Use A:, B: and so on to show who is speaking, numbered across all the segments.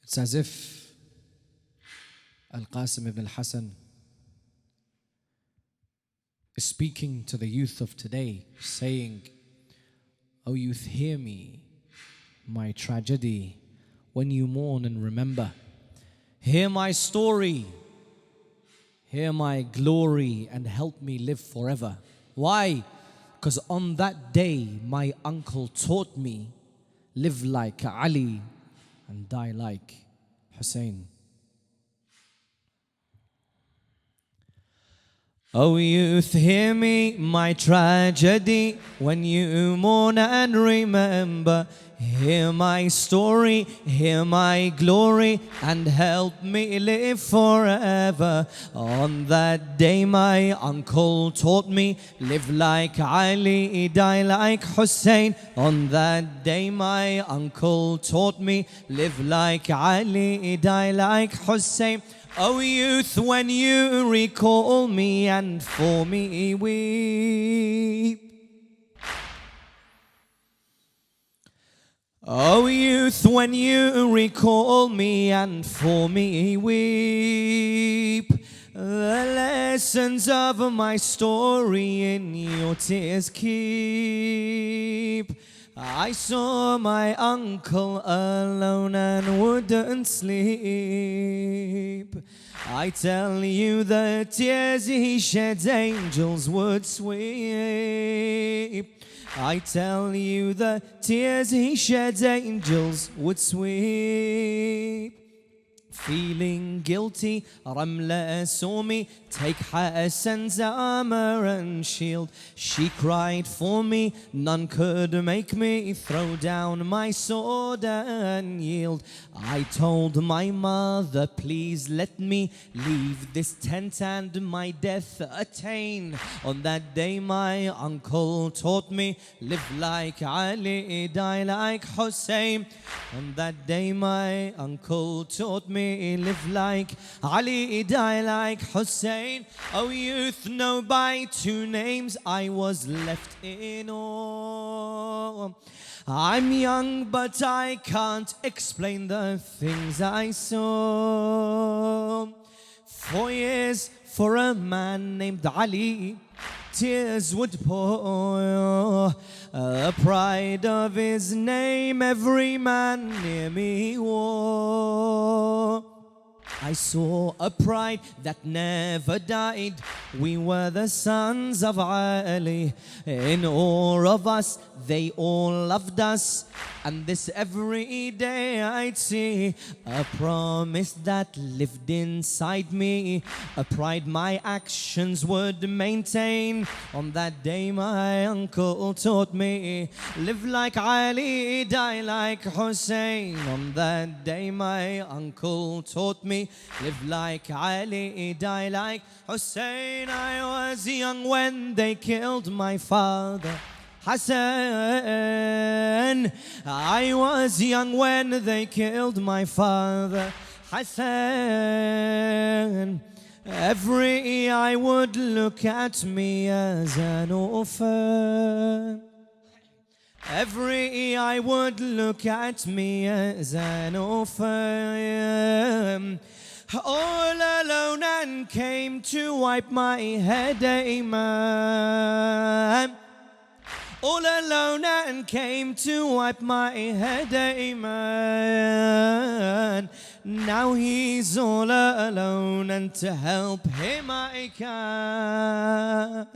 A: It's as if Al-Qassim ibn al-Hasan is speaking to the youth of today, saying, "O youth, hear me, my tragedy, when you mourn and remember. Hear my story, hear my glory, and help me live forever." Why? Because on that day, my uncle taught me, live like Ali and die like Hussein. O youth, hear me, my tragedy, when you mourn and remember. Hear my story, hear my glory, and help me live forever. On that day my uncle taught me, live like Ali, die like Hussein. On that day my uncle taught me, live like Ali, die like Hussein. O youth, when you recall me and for me weep. O youth, when you recall me and for me weep. The lessons of my story in your tears keep. I saw my uncle alone and wouldn't sleep. I tell you the tears he sheds angels would sweep. I tell you the tears he sheds angels would sweep. Feeling guilty, Ramla saw me take Hassan's armor and shield. She cried for me, none could make me throw down my sword and yield. I told my mother, please let me leave this tent and my death attain. On that day my uncle taught me, live like Ali, die like Hussein. On that day my uncle taught me, live like Ali, die like Hussein. O youth, know by 2 names I was left in awe. I'm young but I can't explain the things I saw. 4 years for a man named Ali, tears would pour. The pride of his name every man near me wore. I saw a pride that never died. We were the sons of Ali. In all of us, they all loved us. And this every day I'd see. A promise that lived inside me. A pride my actions would maintain. On that day my uncle taught me, live like Ali, die like Hussein. On that day my uncle taught me, live like Ali, die like Hussein. I was young when they killed my father, Hassan. I was young when they killed my father, Hassan. Every eye would look at me as an orphan. Every eye would look at me as an orphan. All alone and came to wipe my head, Imam. All alone and came to wipe my head, Imam. Now he's all alone and to help him I can.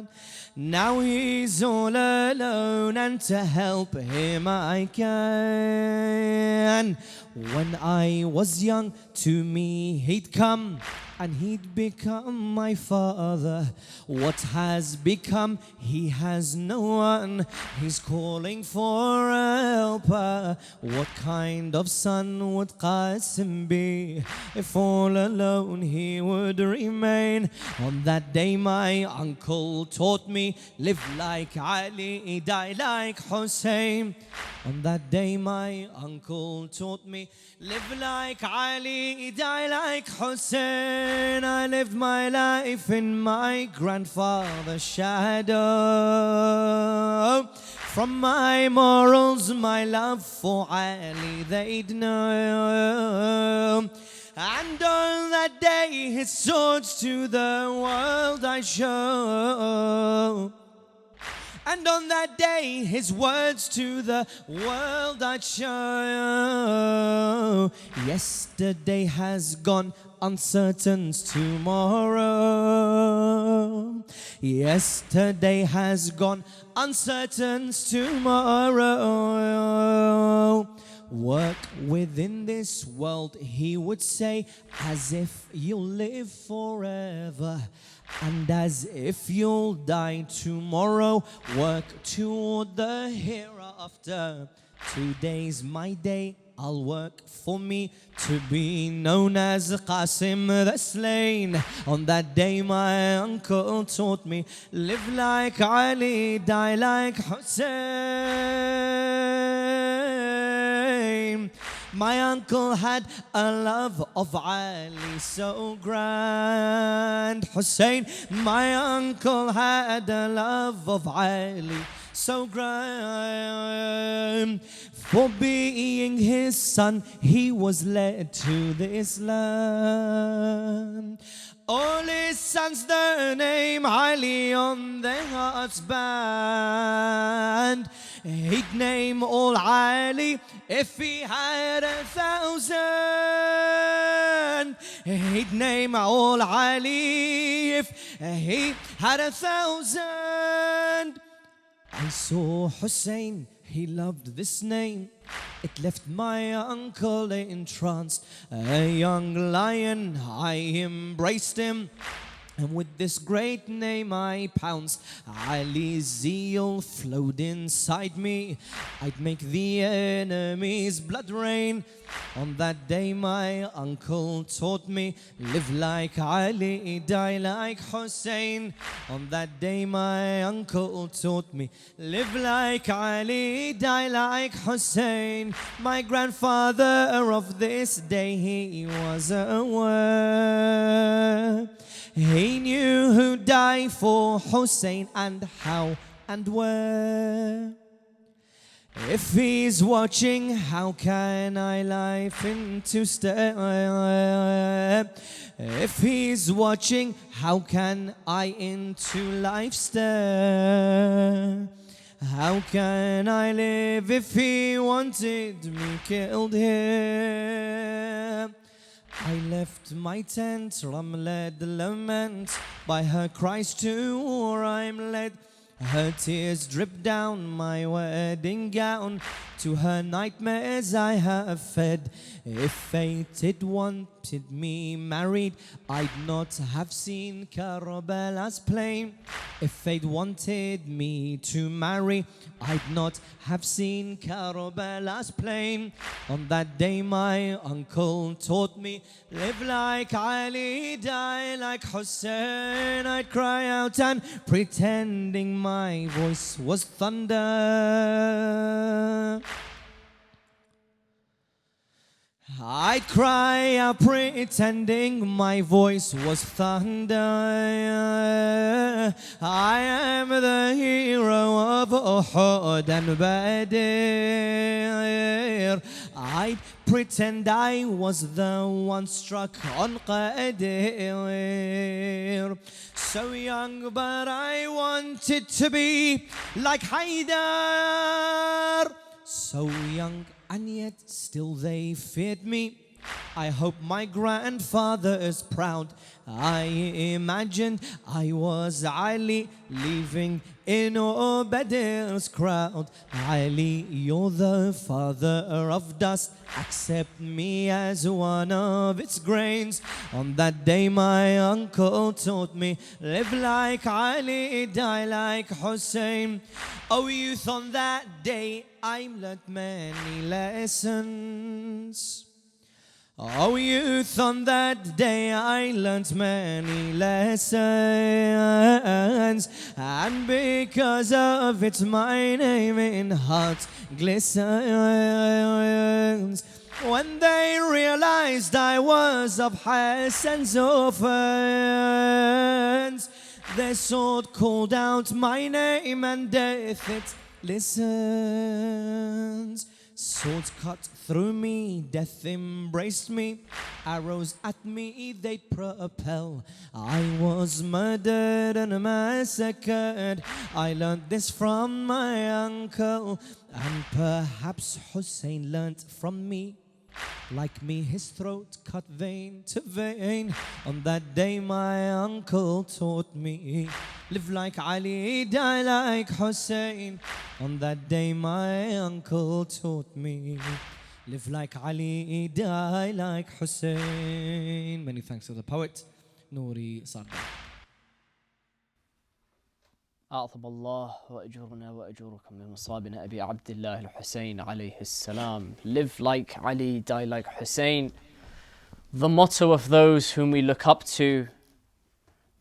A: Now he's all alone and to help him I can. When I was young, to me he'd come and he'd become my father. What has become? He has no one. He's calling for a helper. What kind of son would Qassim be if all alone he would remain? On that day my uncle taught me, live like Ali, die like Hussein. On that day my uncle taught me, live like Ali, die like Hussein. I lived my life in my grandfather's shadow. From my morals, my love for Ali, they'd know. And on that day his swords to the world I show. And on that day his words to the world I'd show. Yesterday has gone, uncertain's tomorrow. Yesterday has gone, uncertain's tomorrow. Work within this world, he would say, as if you'll live forever. And as if you'll die tomorrow, work toward the hereafter. Today's my day, I'll work for me to be known as Qassim the slain. On that day my uncle taught me, live like Ali, die like Hussein. My uncle had a love of Ali so grand. Hussein, my uncle had a love of Ali so grand. For being his son, he was led to this land. All his sons the name Ali on their hearts band. He'd name all Ali if he had 1,000. He'd name all Ali if he had 1,000. I saw Hussein, he loved this name. It left my uncle entranced. A young lion, I embraced him. And with this great name I pounced. Ali's zeal flowed inside me. I'd make the enemy's blood rain. On that day my uncle taught me, live like Ali, die like Hussein. On that day my uncle taught me, live like Ali, die like Hussein. My grandfather of this day, he was aware. He knew who'd die for Hussein and how and where. If he's watching, how can I life into step? If he's watching, how can I into life step? How can I live if he wanted me killed here? I left my tent, Ramled lament, by her cries to war I'm led. Her tears drip down my wedding gown, to her nightmares I have fed. If fate had wanted me married, I'd not have seen Karbala's plain. If fate wanted me to marry, I'd not have seen Karbala's plain. On that day my uncle taught me, live like Ali, die like Hussein. I'd cry out and pretending my voice was thunder. I'd cry out pretending my voice was thunder. I am the hero of Uhud and Badr. I'd pretend I was the one struck on Qadir. So young but I wanted to be like Haidar. So young and yet still they feared me. I hope my grandfather is proud. I imagined I was Ali leaving in Badr's crowd. Ali, you're the father of dust. Accept me as one of its grains. On that day my uncle taught me, live like Ali, die like Hussein. Oh youth, on that day I learnt many lessons. Oh youth, on that day I learnt many lessons, and because of it my name in heart glistens. When they realized I was of Hassan's orphans, their sword called out my name and death it listens. Swords cut through me, death embraced me, arrows at me they'd propel. I was murdered and massacred. I learnt this from my uncle, and perhaps Hussein learnt from me. Like me, his throat cut vein to vein. On that day my uncle taught me, live like Ali, die like Hussein. On that day my uncle taught me, live like Ali, die like Hussein. Many thanks to the poet, Nouri Sadiq.
B: أعظم الله وأجرنا وأجوركم من مصابنا أبي عبد الله الحسين عليه السلام. Live like Ali, die like Hussein. The motto of those whom we look up to,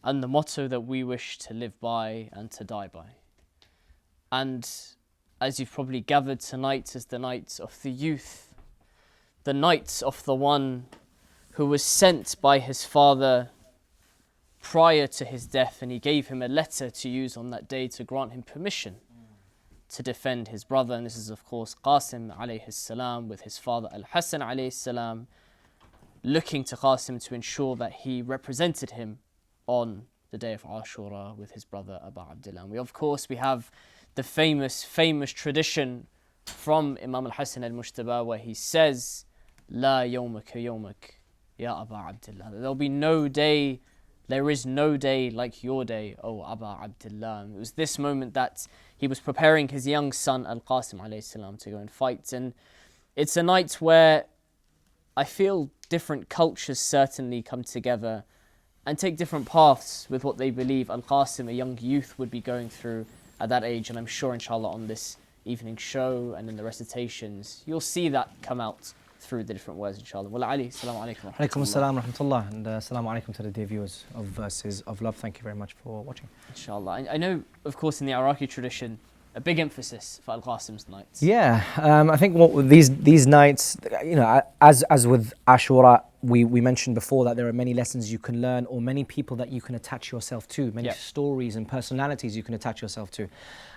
B: and the motto that we wish to live by and to die by. And as you've probably gathered, tonight is the night of the youth, the night of the one who was sent by his father prior to his death, and he gave him a letter to use on that day to grant him permission to defend his brother. And this is of course Qassim alayhi salam with his father Al-Hassan alayhi salam, looking to Qassim to ensure that he represented him on the day of Ashura with his brother Abu Abdullah. And we have the famous tradition from Imam Al-Hassan Al-Mujtaba where he says, La yawmaka yawmak ya Abu Abdullah. There is no day like your day, O Abu Abdullah. It was this moment that he was preparing his young son Al-Qasim alayhi salam to go and fight. And it's a night where I feel different cultures certainly come together and take different paths with what they believe Al-Qasim, a young youth, would be going through at that age. And I'm sure inshallah on this evening show and in the recitations, you'll see that come out through the different words, inshallah. Well, Ali, assalamu alaikum.
C: Alaikum assalam rahmatullah, and assalamu alaikum to the dear viewers of Verses of Love. Thank you very much for watching.
B: Inshallah. I know, of course, in the Iraqi tradition, a big emphasis for Al-Qasim's nights.
C: Yeah, I think these nights, you know, as with Ashura, we mentioned before that there are many lessons you can learn, or many people that you can attach yourself to, many stories and personalities you can attach yourself to.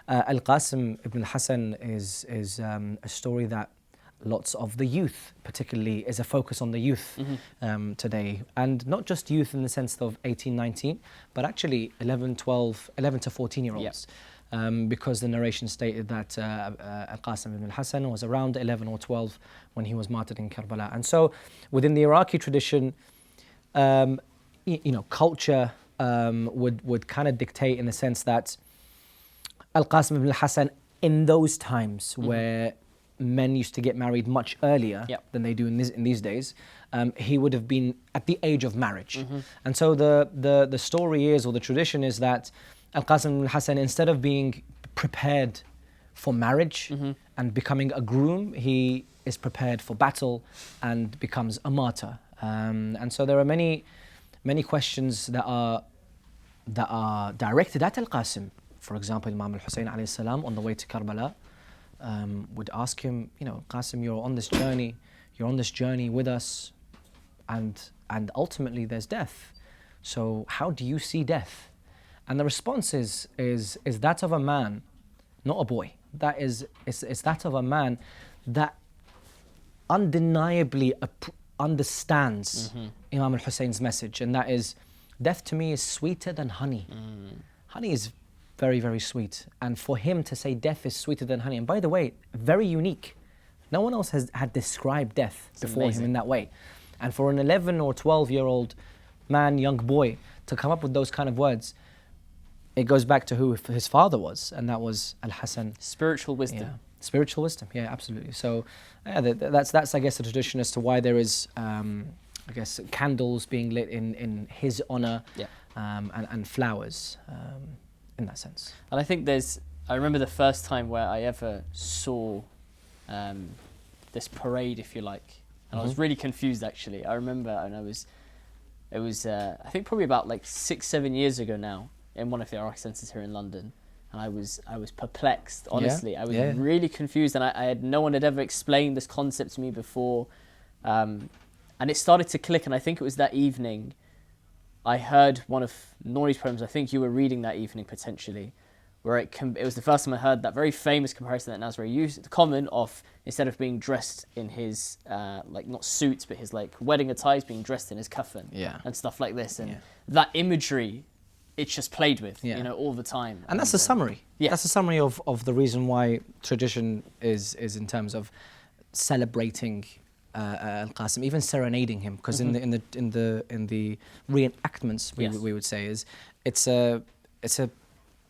C: Al-Qasim ibn al-Hassan is a story that lots of the youth, particularly, is a focus on the youth today. And not just youth in the sense of 18, 19, but actually 11 to 14-year-olds. Because the narration stated that Al-Qasim ibn al-Hassan was around 11 or 12 when he was martyred in Karbala. And so within the Iraqi tradition, culture would kind of dictate in the sense that Al-Qasim ibn al-Hassan, in those times where men used to get married much earlier than they do in these days, he would have been at the age of marriage. And so the story is, or the tradition is, that Al-Qasim al-Hassan, instead of being prepared for marriage and becoming a groom, he is prepared for battle and becomes a martyr. And so there are many questions that are directed at Al-Qasim. For example, Imam Hussein alayhi salam on the way to Karbala would ask him, Qasim, you're on this journey with us, and ultimately there's death. So how do you see death? And the response is that of a man, not a boy. It's that of a man that undeniably understands Imam al-Hussein's message, and that is, death to me is sweeter than honey. Honey is very, very sweet. And for him to say death is sweeter than honey, and by the way, very unique No one else had described death before
B: amazing.
C: him in that way. And for an 11 or 12-year-old man, young boy, to come up with those kind of words, it goes back to who his father was, and that was Al-Hasan.
B: Spiritual wisdom.
C: Yeah. Spiritual wisdom, yeah, absolutely. So yeah, that's I guess the tradition as to why there is I guess candles being lit in his honor,
B: Yeah.
C: and flowers in that sense.
B: And I think I remember the first time where I ever saw this parade, if you like, and I was really confused actually. I remember, and it was I think probably about like 6-7 years ago now, in one of the Iraq centres here in London, and I was perplexed, honestly. I was really confused, and no one had ever explained this concept to me before, and it started to click. And I think it was that evening I heard one of Nori's poems. I think you were reading that evening potentially, where it was the first time I heard that very famous comparison that Nazri used, the comment of, instead of being dressed in his like not suits but his like wedding attire, being dressed in his coffin, and stuff like this, and that imagery, it's just played with, you know, all the time.
C: And that's a summary.
B: Yeah.
C: That's a summary of the reason why tradition is in terms of celebrating Al-Qassim, even serenading him, because in the reenactments we would say is it's a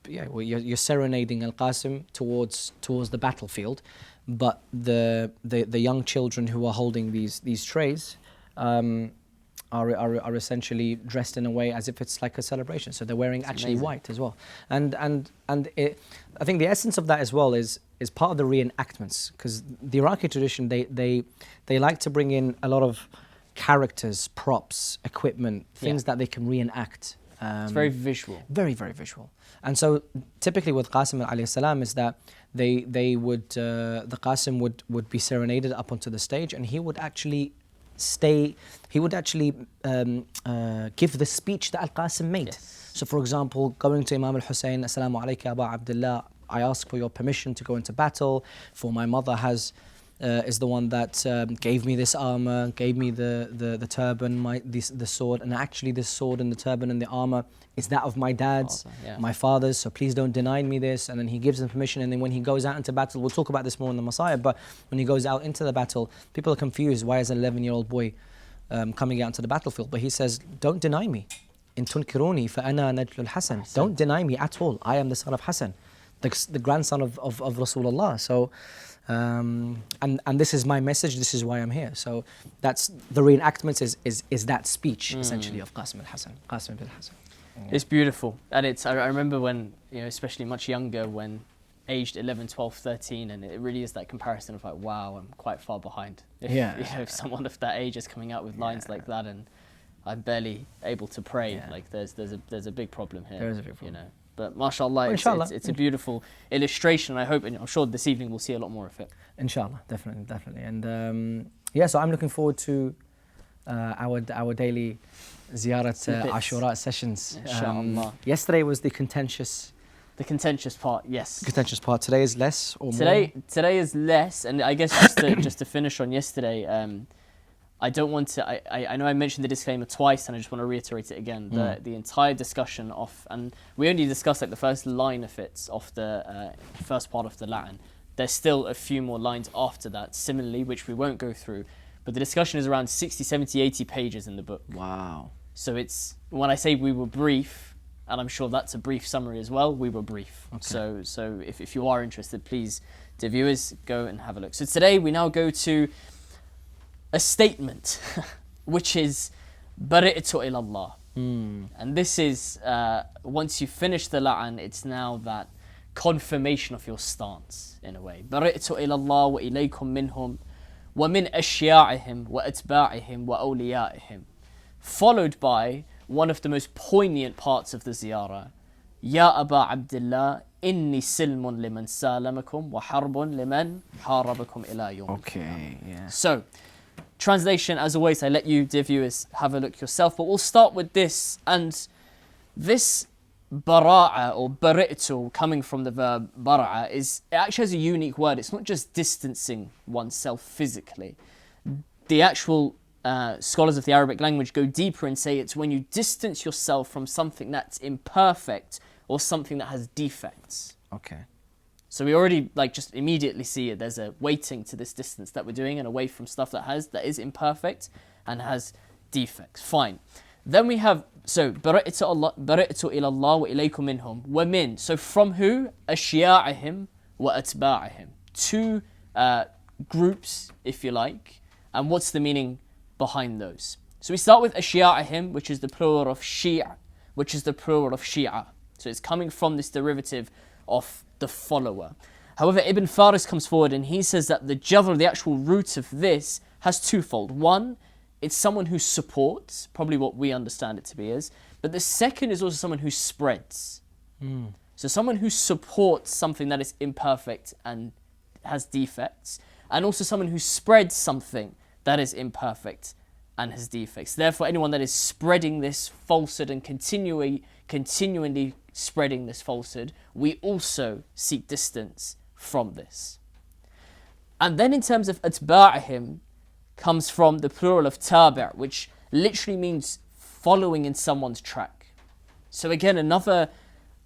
C: well, you're serenading Al-Qassim towards the battlefield, but the young children who are holding these trays are essentially dressed in a way as if it's like a celebration. So they're wearing actually white as well. And I think the essence of that as well is part of the reenactments, because the Iraqi tradition, they like to bring in a lot of characters, props, equipment, things that they can reenact.
B: It's very visual.
C: Very, very visual. And so typically with Qassim alayhi salam is that they would the Qassim would be serenaded up onto the stage, and he would actually give the speech that Al-Qassim made.
B: Yes.
C: So for example, going to Imam Hussein, Assalamu alayka Aba Abdullah, I ask for your permission to go into battle, for my mother is the one that gave me this armor, gave me the turban, the sword, and actually this sword and the turban and the armor is that of my dad's, my father's, so please don't deny me this. And then he gives them permission, and then when he goes out into battle, we'll talk about this more in the Messiah, but when he goes out into the battle, people are confused, why is an 11-year-old boy coming out into the battlefield? But he says, don't deny me. In tunkiruni fa ana najlul Hasan. Don't deny me at all. I am the son of Hassan, the grandson of Rasulullah. So and this is my message, this is why I'm here. So that's the reenactments is that speech essentially of Qassim al-Hasan, Qassim bin Hasan.
B: It's beautiful, and I remember when, you know, especially much younger, when aged 11, 12, 13, and it really is that comparison of like, wow, I'm quite far behind. If someone of that age is coming out with lines like that, and I'm barely able to pray, like there's a big problem here.
C: There is a big problem.
B: You know. But mashallah, it's a beautiful illustration. I hope, and I'm sure this evening we'll see a lot more of it.
C: Inshallah, definitely. And so I'm looking forward to our daily ziyarat Ashura sessions.
B: Inshallah.
C: Yesterday was the contentious
B: part, yes.
C: Contentious part. Today is less or
B: more? Today is less, and I guess just to finish on yesterday, I don't want to, I know I mentioned the disclaimer twice, and I just want to reiterate it again. The entire discussion and we only discussed like the first line of it, of the first part of the Latin. There's still a few more lines after that, similarly, which we won't go through. But the discussion is around 60, 70, 80 pages in the book.
C: Wow.
B: So it's, when I say we were brief, and I'm sure that's a brief summary as well, we were brief. Okay. So if you are interested, please, dear viewers, go and have a look. So today we now go to a statement, which is Bari'tu ilallah. And this is, once you finish the La'an, it's now that confirmation of your stance, in a way. Bari'tu ilallah wa ilaykum minhum wa min ashya'ihim wa atba'ihim wa awliya'ihim. Followed by one of the most poignant parts of the ziyarah. Ya Aba Abdullah, inni silmun liman salamakum wa harbun liman harabakum ila yawm.
C: Okay, yeah.
B: So, translation, as always, I let you, dear viewers, have a look yourself, but we'll start with this. And this bara'a, or bari'tu, coming from the verb bara'a, it actually has a unique word. It's not just distancing oneself physically. The actual scholars of the Arabic language go deeper and say it's when you distance yourself from something that's imperfect or something that has defects.
C: Okay.
B: So we already like just immediately see it. There's a weighting to this distance that we're doing and away from stuff that is imperfect and has defects. Fine. Then we have, so bara'tu ila Allah wa ilaykum minhum wa min. So from who? Ashya'ihim wa atba'ihim. Two groups, if you like. And what's the meaning behind those? So we start with ashya'ihim, which is the plural of shi'a, which is the plural of shi'a. So it's coming from this derivative of the follower. However, Ibn Faris comes forward and he says that the jadr, the actual root of this, has twofold. One, it's someone who supports, probably what we understand it to be is. But the second is also someone who spreads. So someone who supports something that is imperfect and has defects. And also someone who spreads something that is imperfect and has defects. Therefore, anyone that is spreading this falsehood and continually spreading this falsehood, we also seek distance from this. And then in terms of atba'ihim, comes from the plural of tabi', which literally means following in someone's track. So again, another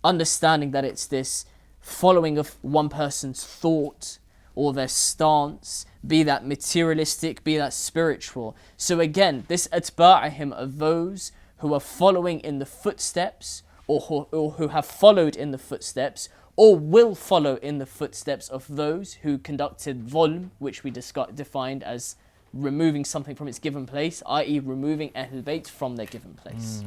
B: understanding that it's this following of one person's thought or their stance, be that materialistic, be that spiritual. So again, this atba'ihim are those who are following in the footsteps or who have followed in the footsteps or will follow in the footsteps of those who conducted dhulm, which we defined as removing something from its given place, i.e. removing Ahlul Bayt from their given place.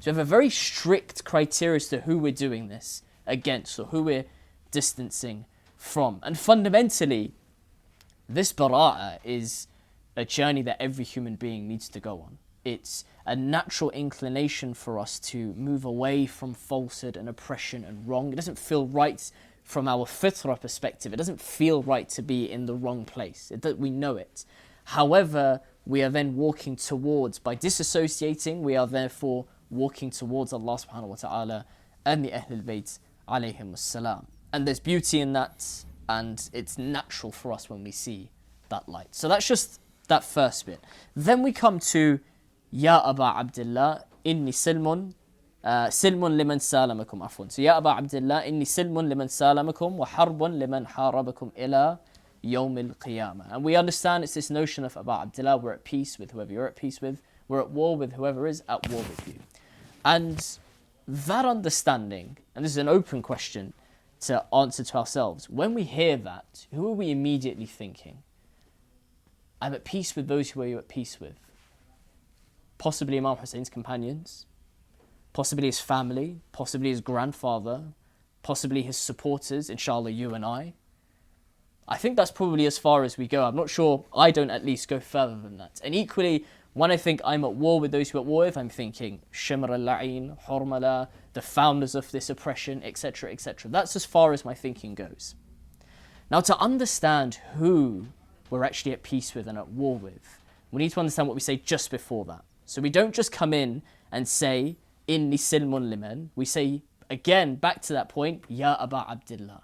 B: So we have a very strict criteria as to who we're doing this against or who we're distancing from. And fundamentally, this bara'ah is a journey that every human being needs to go on. It's a natural inclination for us to move away from falsehood and oppression and wrong. It doesn't feel right from our fitrah perspective. It doesn't feel right to be in the wrong place. We know it. However, we are then walking towards, by disassociating, we are therefore walking towards Allah subhanahu wa ta'ala and the Ahlul Bayt alayhim wassalam. And there's beauty in that, and it's natural for us when we see that light. So that's just that first bit. Then we come to Ya Aba Abdullah, inni silmun liman salamakum afwan. So Ya Aba Abdullah, inni silmun liman salamakum wa harbun liman harabakum ila yawm al-qiyamah. And we understand it's this notion of Aba Abdullah, we're at peace with whoever you're at peace with, we're at war with whoever is at war with you. And that understanding, and this is an open question to answer to ourselves, when we hear that, who are we immediately thinking? I'm at peace with those who are you at peace with. Possibly Imam Hussein's companions, possibly his family, possibly his grandfather, possibly his supporters, inshallah you and I. I think that's probably as far as we go. I'm not sure, I don't at least go further than that. And equally, when I think I'm at war with those who are at war with, I'm thinking Shimr al-La'in, Hurmala, the founders of this oppression, etc., etc. That's as far as my thinking goes. Now, to understand who we're actually at peace with and at war with, we need to understand what we say just before that. So we don't just come in and say, Inni silmun liman. We say, again, back to that point, Ya Aba Abdullah.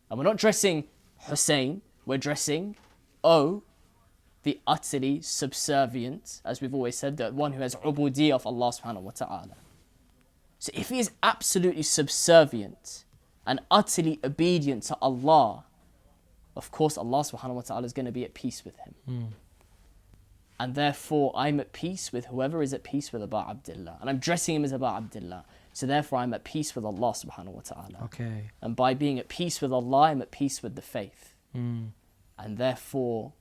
B: And we're not addressing Hussein, we're addressing, the utterly subservient, as we've always said, the one who has ubudiyyah of Allah subhanahu wa ta'ala. So if he is absolutely subservient and utterly obedient to Allah, of course Allah subhanahu wa ta'ala is going to be at peace with him. And therefore I'm at peace with whoever is at peace with Aba Abdullah. And I'm dressing him as Aba Abdullah. So therefore I'm at peace with Allah subhanahu wa ta'ala.
C: Okay.
B: And by being at peace with Allah, I'm at peace with the faith. And therefore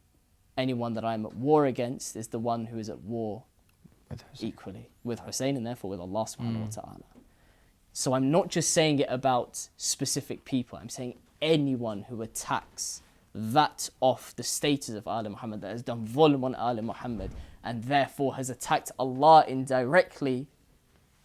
B: anyone that I'm at war against is the one who is at war equally with Hussein and therefore with Allah subhanahu wa ta'ala. So I'm not just saying it about specific people. I'm saying anyone who attacks that of the status of Ali Muhammad, that has done dhulm on Ali Muhammad and therefore has attacked Allah indirectly,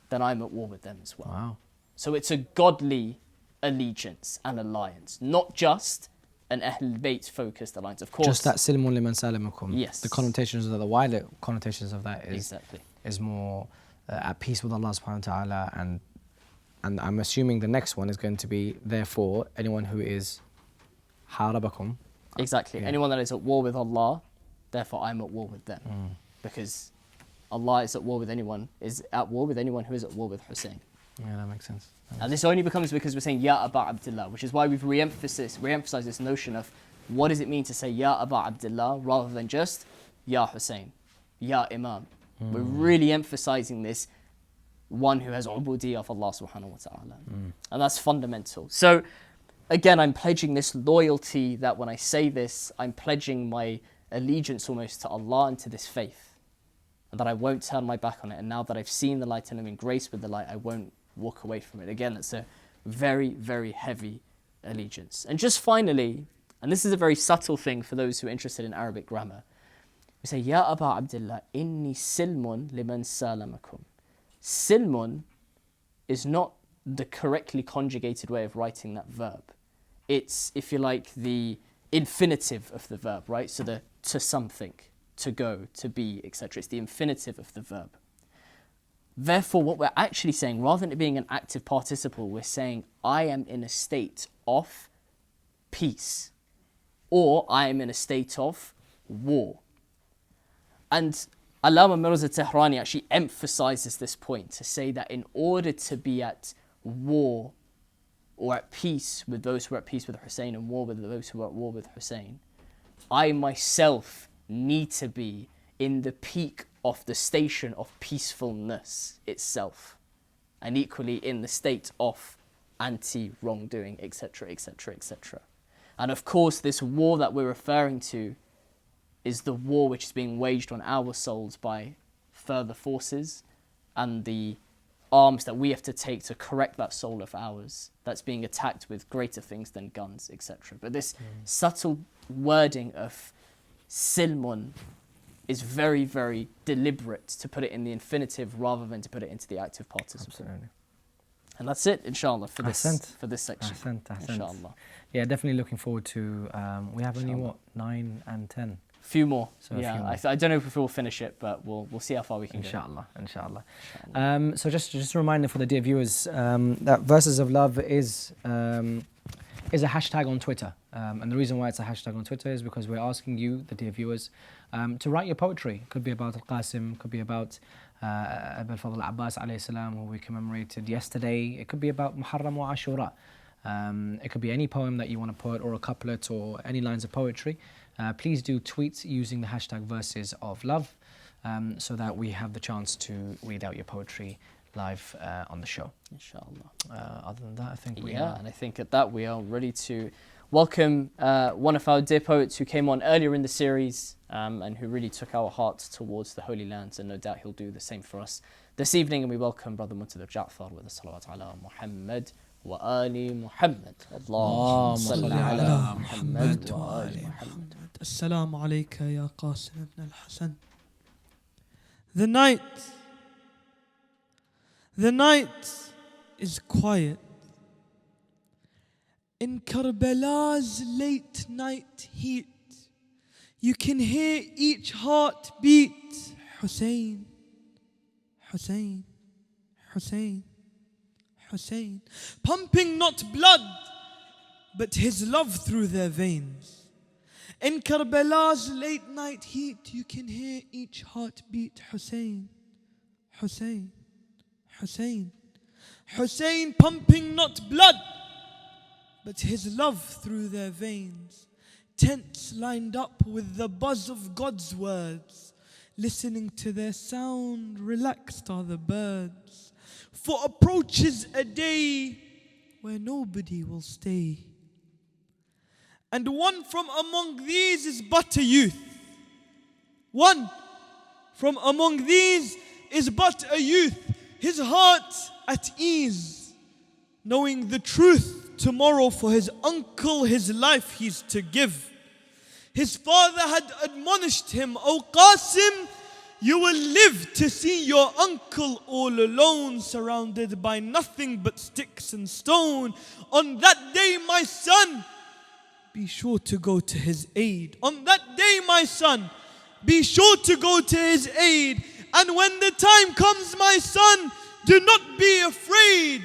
B: then I'm at war with them as well.
C: Wow.
B: So it's a godly allegiance and alliance, not just an Ahlul Bayt focused alliance. Of course,
C: just that silmun liman salamakum.
B: Yes.
C: The connotations of the wider connotations of that is
B: exactly
C: is more at peace with Allah subhanahu wa ta'ala, and I'm assuming the next one is going to be therefore anyone who is harabakum.
B: Exactly. Yeah. Anyone that is at war with Allah, therefore I'm at war with them. Because Allah is at war with anyone, is at war with anyone who is at war with Hussein.
C: Yeah, that makes sense.
B: And this only becomes because we're saying Ya Aba Abdullah, which is why we've re-emphasized this notion of what does it mean to say Ya Aba Abdullah rather than just Ya Hussein, Ya Imam. We're really emphasizing this one who has ubudiyya of Allah subhanahu wa ta'ala. And that's fundamental. So again, I'm pledging this loyalty that when I say this, I'm pledging my allegiance almost to Allah and to this faith. And that I won't turn my back on it. And now that I've seen the light and I'm in grace with the light, I won't walk away from it. Again, that's a very, very heavy allegiance. And just finally, and this is a very subtle thing for those who are interested in Arabic grammar, we say, Ya Aba Abdullah, inni silmun liman salamakum. Silmun is not the correctly conjugated way of writing that verb. It's, if you like, the infinitive of the verb, right? So the to something, to go, to be, etc. It's the infinitive of the verb. Therefore, what we're actually saying, rather than it being an active participle, we're saying, I am in a state of peace, or I am in a state of war. And Allama Mirza Tehrani actually emphasizes this point to say that in order to be at war or at peace with those who are at peace with Hussein and war with those who are at war with Hussein, I myself need to be in the peak of the station of peacefulness itself, and equally in the state of anti-wrongdoing, etc., etc., etc. And of course, this war that we're referring to is the war which is being waged on our souls by further forces and the arms that we have to take to correct that soul of ours that's being attacked with greater things than guns, etc. But this subtle wording of silmun is very, very deliberate to put it in the infinitive rather than to put it into the active participle.
C: Absolutely.
B: And that's it, inshallah, for this section.
C: Ahsant.
B: Inshallah.
C: Yeah, definitely looking forward to, we have only, what, 9 and 10?
B: Few more.
C: So a few more.
B: I don't know if we'll finish it, but we'll see how far we can
C: go. Inshallah. So just a reminder for the dear viewers that Verses of Love is a hashtag on Twitter. And the reason why it's a hashtag on Twitter is because we're asking you, the dear viewers, to write your poetry. It could be about Qassim, could be about Abul Fadhil Abbas alayhi salam, who we commemorated yesterday. It could be about Muharram wa Ashura. It could be any poem that you want to put, or a couplet, or any lines of poetry. Please do tweet using the hashtag Verses of Love, so that we have the chance to read out your poetry live on the show.
B: Inshallah.
C: Other than that, I think we
B: are. And I think at that we are ready to welcome one of our dear poets who came on earlier in the series and who really took our hearts towards the Holy Lands, and no doubt he'll do the same for us this evening. And we welcome Brother Muntadhir Ja'far with the salawat ala Muhammad wa ali Muhammad. Allahumma salli ala Muhammad wa ali Muhammad.
A: Assalamu alayka ya Qassim ibn al-Hasan. The night is quiet. In Karbala's late night heat, you can hear each heart beat. Hussein, Hussein, Hussein, Hussein. Pumping not blood, but his love through their veins. In Karbala's late night heat, you can hear each heart beat. Hussein, Hussein, Hussein, Hussein. Pumping not blood, but his love through their veins. Tents lined up with the buzz of God's words. Listening to their sound, relaxed are the birds. For approaches a day where nobody will stay. And one from among these is but a youth. One from among these is but a youth. His heart at ease, knowing the truth tomorrow for his uncle, his life he's to give. His father had admonished him, O Qassim, you will live to see your uncle all alone, surrounded by nothing but sticks and stone. On that day, my son, be sure to go to his aid. On that day, my son, be sure to go to his aid. And when the time comes, my son, do not be afraid.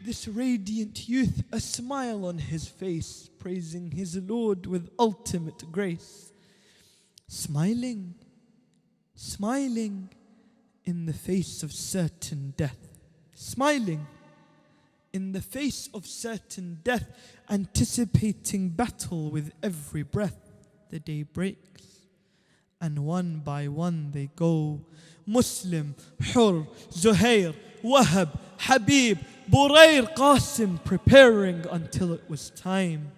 A: This radiant youth, a smile on his face, praising his Lord with ultimate grace. Smiling, smiling in the face of certain death. smiling in the face of certain death, anticipating battle with every breath. The day breaks, and one by one they go. Muslim, Hur, Zuhair, Wahab, Habib, Burair, Qassim, preparing until it was time.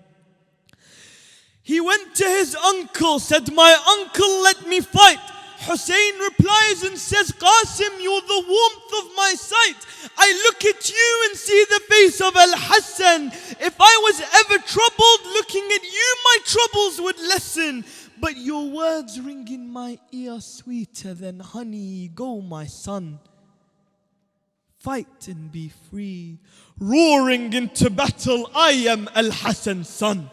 A: He went to his uncle, said, "My uncle, let me fight." Hussein replies and says, "Qassim, you're the warmth of my sight. I look at you and see the face of Al-Hassan. If I was ever troubled, looking at you, my troubles would lessen. But your words ring in my ear sweeter than honey. Go, my son, fight and be free." Roaring into battle, I am Al-Hassan's son.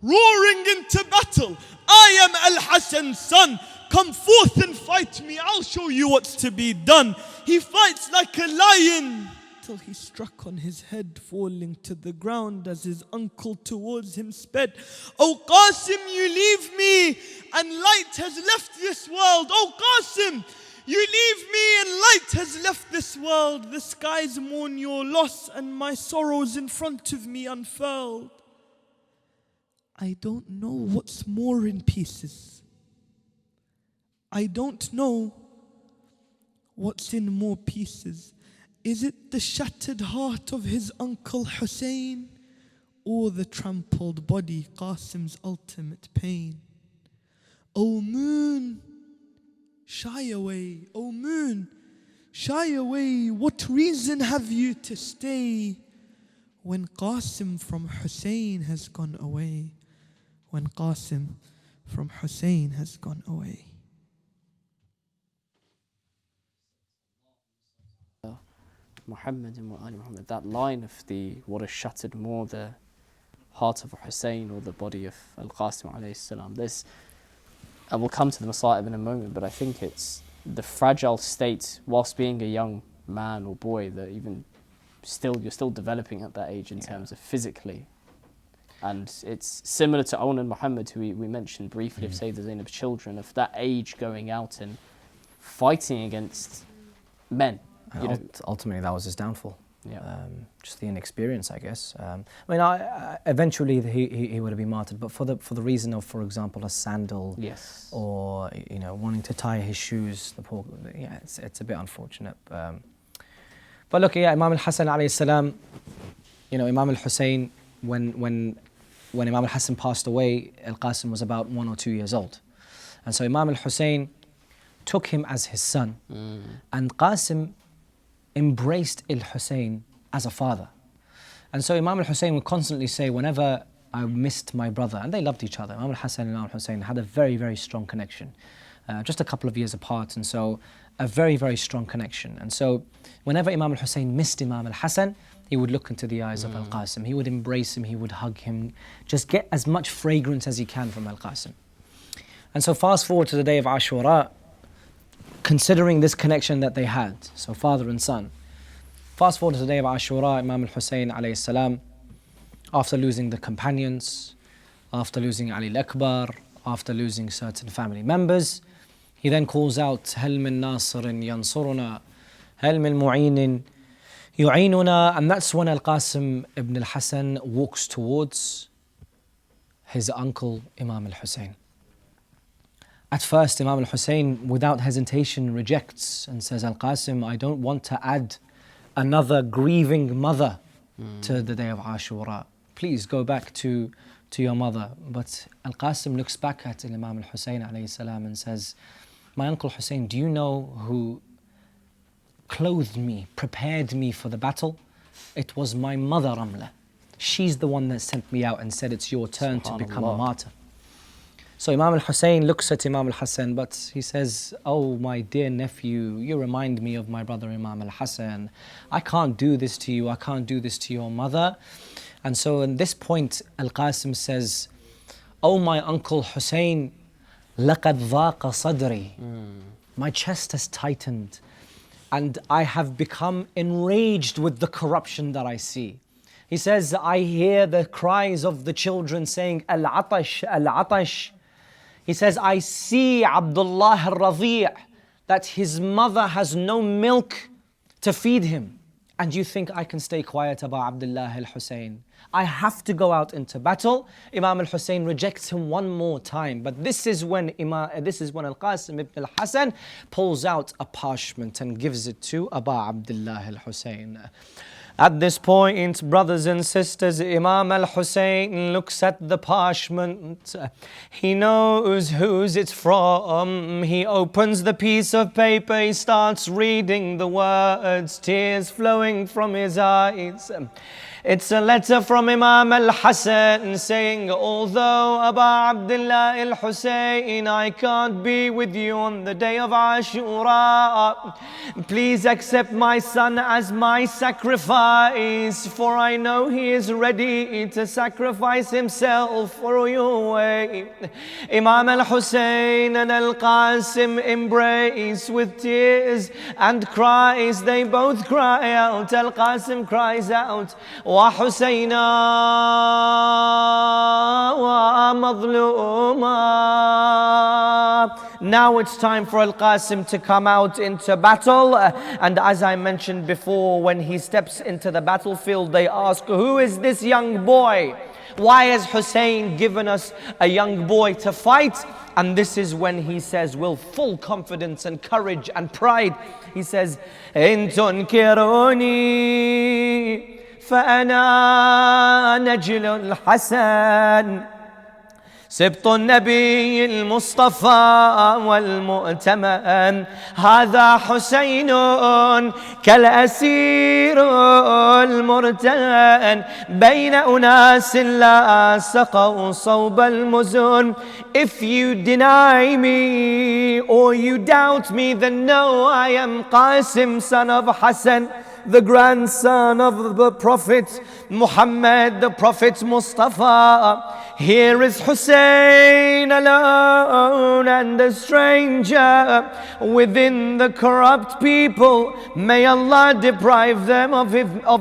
A: Roaring into battle, I am Al-Hassan's son. Come forth and fight me, I'll show you what's to be done. He fights like a lion till he struck on his head, falling to the ground as his uncle towards him sped. "Oh Qassim, you leave me and light has left this world. Oh Qassim, you leave me and light has left this world. The skies mourn your loss and my sorrows in front of me unfurled. I don't know what's more in pieces. I don't know what's in more pieces. Is it the shattered heart of his uncle Hussein, or the trampled body, Qassim's ultimate pain? O moon, shy away. O moon, shy away. What reason have you to stay when Qassim from Hussein has gone away? When Qassim from Hussein has gone away.
B: Muhammad and Ali Muhammad, that line of the what has shattered more, the heart of Hussein or the body of Al-Qasim alayhi salam. This, and we'll come to the Masa'ib in a moment, but I think it's the fragile state whilst being a young man or boy, that even still you're still developing at that age in terms of physically. And it's similar to Owen and Muhammad, who we mentioned briefly, of Sayyida Zainab's children, of that age going out and fighting against men.
C: Ultimately, that was his downfall.
B: Yeah.
C: Just the inexperience, I guess. Eventually he would have been martyred, but for the reason of, for example, a sandal,
B: yes,
C: or wanting to tie his shoes. It's a bit unfortunate. But look, Imam al-Hassan alayhi salam, Imam al-Hussein, when Imam al-Hassan passed away, Al-Qasim was about 1 or 2 years old, and so Imam al-Hussein took him as his son, and Qasim embraced al-Hussein as a father. And so Imam al-Hussein would constantly say, whenever I missed my brother, and they loved each other, Imam al-Hassan and Imam al-Hussein had a very, very strong connection, just a couple of years apart, and so a very, very strong connection. And so whenever Imam al-Hussein missed Imam al-Hassan, he would look into the eyes of Al-Qasim, he would embrace him, he would hug him, just get as much fragrance as he can from Al-Qasim. And so fast forward to the day of Ashura, considering this connection that they had, so father and son. Fast forward to the day of Ashura, Imam al-Hussein alayhi salam, after losing the companions, after losing Ali al-Akbar, after losing certain family members, he then calls out, "Hal min nasirin yansuruna, hal min mu'inin yu'inuna," and that's when Al-Qasim ibn al-Hassan walks towards his uncle Imam al-Hussein. At first, Imam al-Hussein, without hesitation, rejects and says, "Al-Qasim, I don't want to add another grieving mother to the day of Ashura. Please go back to your mother." But Al-Qasim looks back at Imam al-Hussein alayhi salam and says, "My uncle Hussein, do you know who clothed me, prepared me for the battle? It was my mother Ramla. She's the one that sent me out and said it's your turn to become a martyr." So Imam al-Hussein looks at Imam al-Hassan, but he says, "Oh, my dear nephew, you remind me of my brother Imam al-Hassan. I can't do this to you, I can't do this to your mother." And so at this point, Al-Qasim says, "Oh, my uncle Hussein, لَقَدْ ضَاقَ صَدْرِي." My chest has tightened, and I have become enraged with the corruption that I see. He says, I hear the cries of the children saying, "Al-Atash, Al-Atash." He says, I see Abdullah al-Radhi', that his mother has no milk to feed him. And you think I can stay quiet about Abdullah al-Hussein? I have to go out into battle. Imam al-Hussein rejects him one more time. But this is when Al-Qasim ibn al-Hasan pulls out a parchment and gives it to Abu Abdullah al-Hussein. At this point, brothers and sisters, Imam al-Hussein looks at the parchment. He knows whose it's from. He opens the piece of paper. He starts reading the words, tears flowing from his eyes. It's a letter from Imam al-Hasan saying, although Abu Abdullah al-Hussein, I can't be with you on the day of Ashura. Please accept my son as my sacrifice, for I know he is ready to sacrifice himself for your way. Imam al-Hussein and al-Qasim embrace with tears and cries. They both cry out. Al-Qasim cries out, وحسينا ومظلوما. Now it's time for Al-Qasim to come out into battle. And as I mentioned before, when he steps into the battlefield, they ask, who is this young boy? Why has Hussein given us a young boy to fight? And this is when he says, with full confidence and courage and pride, he says, إن تنكروني فأنا نجل الحسن سبط النبي المصطفى والمؤتمن. هذا حسين كالأسير المرتهن بين أناس لا سقوا صوب المزن. If you deny me or you doubt me, then know I am Qasim, son of Hassan, the grandson of the Prophet Muhammad, the Prophet Mustafa. Here is Hussein alone and a stranger within the corrupt people. May Allah deprive them of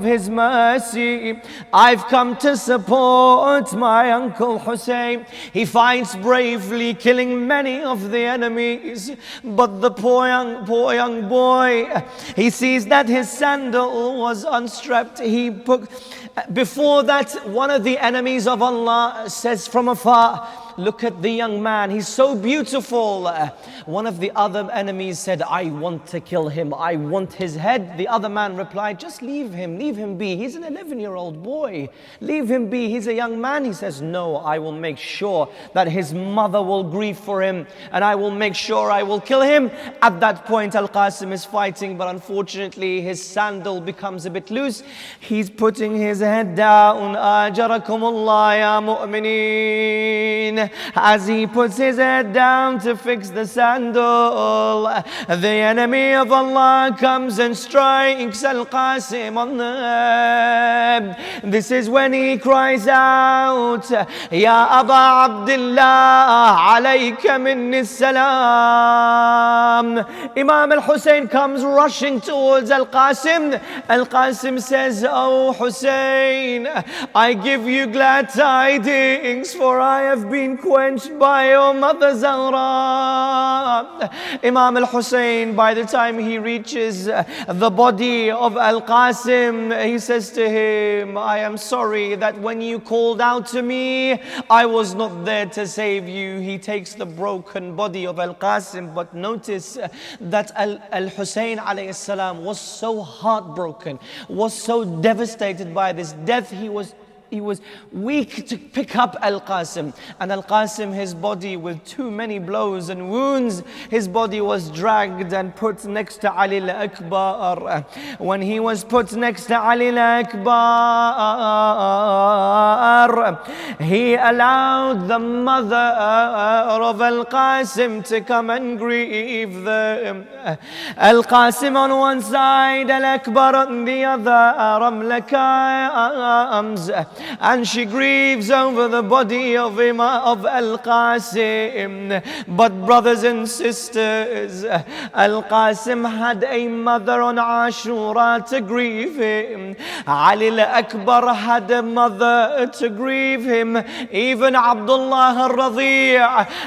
C: His mercy. I've come to support my uncle Hussein. He fights bravely, killing many of the enemies. But the poor young boy, he sees that his sandal was unstrapped. Before that, one of the enemies of Allah says from afar, look at the young man, he's so beautiful. One of the other enemies said, I want to kill him, I want his head. The other man replied, just leave him be. He's an 11-year-old boy. Leave him be, he's a young man. He says, no, I will make sure that his mother will grieve for him, and I will make sure I will kill him. At that point, Al-Qasim is fighting, but unfortunately his sandal becomes a bit loose. He's putting his head down. Ajarakumullah ya mu'mineen. As he puts his head down to fix the sandal, the enemy of Allah comes and strikes Al-Qasim on the head. This is when he cries out, Ya Aba Abdullah, alayka minni salam. Imam al-Hussein comes rushing towards Al-Qasim. Al-Qasim says, oh Hussein, I give you glad tidings, for I have been quenched by your mother Zahra. Imam al-Hussein, by the time he reaches the body of Al-Qasim, he says to him, I am sorry that when you called out to me, I was not there to save you. He takes the broken body of Al-Qasim, but notice that Al-Hussein alayhi salam was so heartbroken, was so devastated by this death, he was weak to pick up Al-Qasim. And Al-Qasim, his body with too many blows and wounds, his body was dragged and put next to Ali al-Akbar. When he was put next to Ali al-Akbar, he allowed the mother of Al-Qasim to come and grieve them. Al-Qasim on one side, Al-Akbar on the other, Ramlaka arms.
A: and she grieves over the body of Al-Qasim. But brothers and sisters, Al-Qasim had a mother on Ashura to grieve him. Ali al-Akbar had a mother to grieve him. Even Abdullah al-Radhi'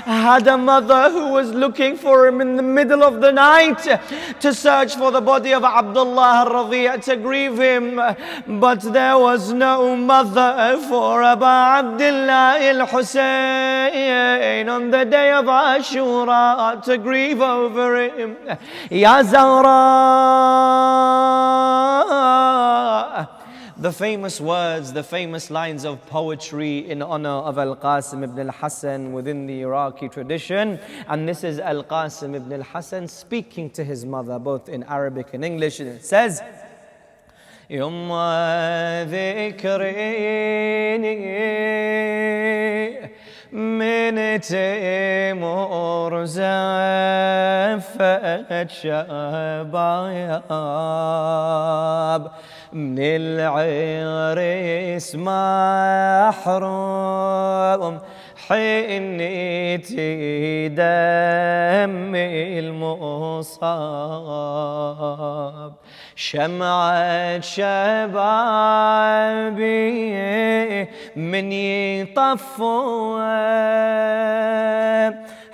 A: had a mother who was looking for him in the middle of the night to search for the body of Abdullah al-Radhi' to grieve him. But there was no mother for Abu Abdullah al-Hussein on the day of Ashura to grieve over him. Ya Zawra. The famous words, the famous lines of poetry in honor of Al-Qasim ibn al-Hasan within the Iraqi tradition. And this is Al-Qasim ibn al-Hasan speaking to his mother, both in Arabic and English. And it says, Yumma dhikrini min timur zaffat shabab من العريس محروم حنيتي دم المصاب شمعة شبابي من يطفوا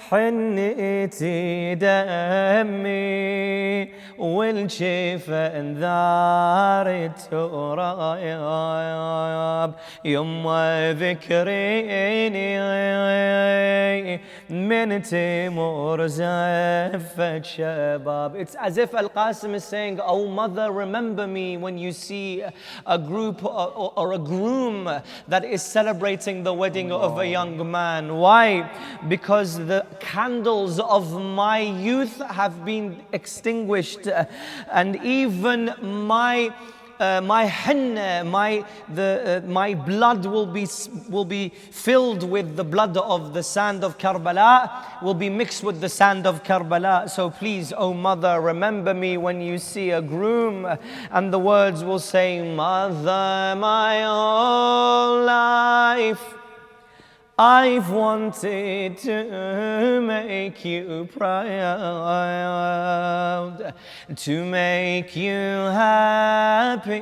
A: حنيتي دمي والشفا انذار التراب يما ذكريني من تمر زفت شباب. It's as if Al-Qasim is saying, oh mother, remember me when you see a group or a groom that is celebrating the wedding of a young man. Why? Because the candles of my youth have been extinguished, and even my henna, my blood will be filled with the blood of the sand of Karbala, will be mixed with the sand of Karbala. So please, oh mother, remember me when you see a groom. And the words will say, Mother, my whole life I've wanted to make you proud, to make you happy.